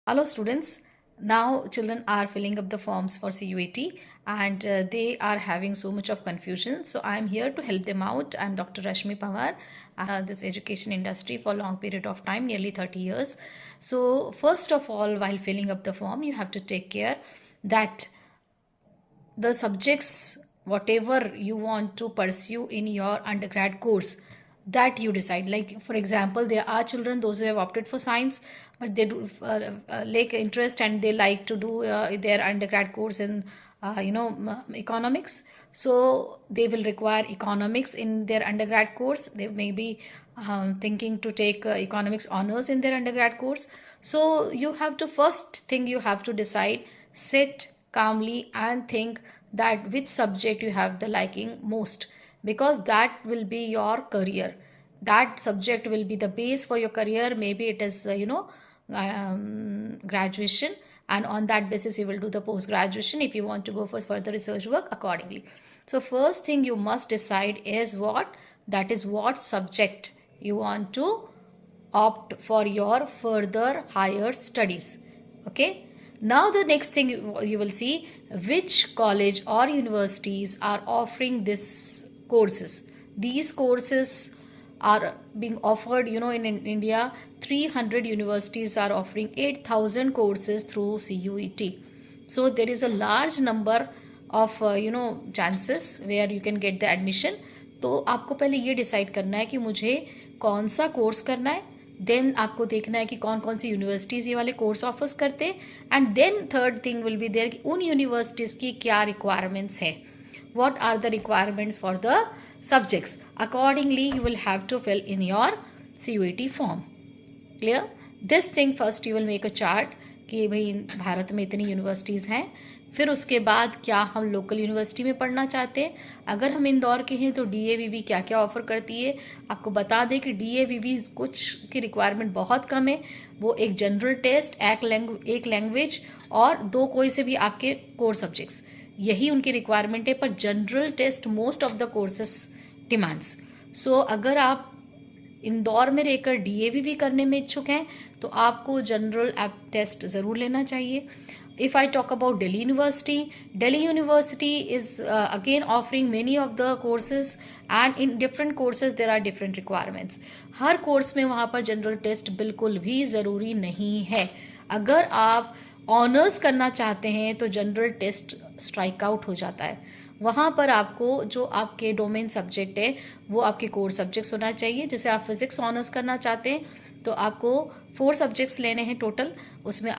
Hello students, now children are filling up the forms for CUET and they are having so much of confusion. So I am here to help them out. I am Dr. Rashmi Pawar, this education industry for a long period of time, nearly 30 years. So first of all, while filling up the form, you have to take care that the subjects whatever you want to pursue in your undergrad course, that you decide. Like for example, there are children those who have opted for science, but they do like interest and they like to do their undergrad course in economics. So they will require economics in their undergrad course. They may be thinking to take economics honors in their undergrad course. So you have to, first thing you have to decide, sit calmly and think that which subject you have the liking most, because that will be your career. That subject will be the base for your career. Maybe it is graduation, and on that basis you will do the post graduation if you want to go for further research work accordingly. So first thing you must decide is what subject you want to opt for your further higher studies. Okay, now the next thing you will see which college or universities are offering this courses. These courses are being offered, in India 300 universities are offering 8,000 courses through CUET. So there is a large number of chances where you can get the admission. तो आपको पहले ये decide करना है कि मुझे कौन सा कोर्स करना है, देन आपको देखना है कि कौन कौन सी यूनिवर्सिटीज़ ये वाले कोर्स ऑफर्स करते हैं, and then third thing will be there कि उन यूनिवर्सिटीज़ की क्या रिक्वायरमेंट्स है, what are the requirements for the subjects. Accordingly you will have to fill in your CUET form. Clear? This thing first you will make a chart कि भाई भारत में इतनी universities हैं, फिर उसके बाद क्या हम लोकल यूनिवर्सिटी में पढ़ना चाहते हैं. अगर हम इंदौर के हैं तो DAVV क्या क्या ऑफ़र करती है. आपको बता दें कि DAVV कुछ की रिक्वायरमेंट बहुत कम है. वो एक जनरल टेस्ट, एक लैंग्वेज और 2 कोई से भी आपके कोर सब्जेक्ट्स, यही उनकी रिक्वायरमेंट है. पर general test most of the courses demands. So अगर आप इंदौर में रहकर DAVV करने में इच्छुक हैं तो आपको जनरल ऐप टेस्ट ज़रूर लेना चाहिए. If I talk about Delhi University is again offering many of the courses, and in different courses there are different requirements. Her course में वहाँ पर जनरल टेस्ट बिल्कुल भी ज़रूरी नहीं है. अगर आप ऑनर्स करना चाहते हैं तो जनरल टेस्ट स्ट्राइक आउट हो जाता है. वहाँ पर आपको जो आपके डोमेन सब्जेक्ट है वो आपके कोर सब्जेक्ट्स होना चाहिए. जैसे आप फिजिक्स ऑनर्स करना चाहते हैं तो आपको 4 सब्जेक्ट्स लेने हैं टोटल. उसमें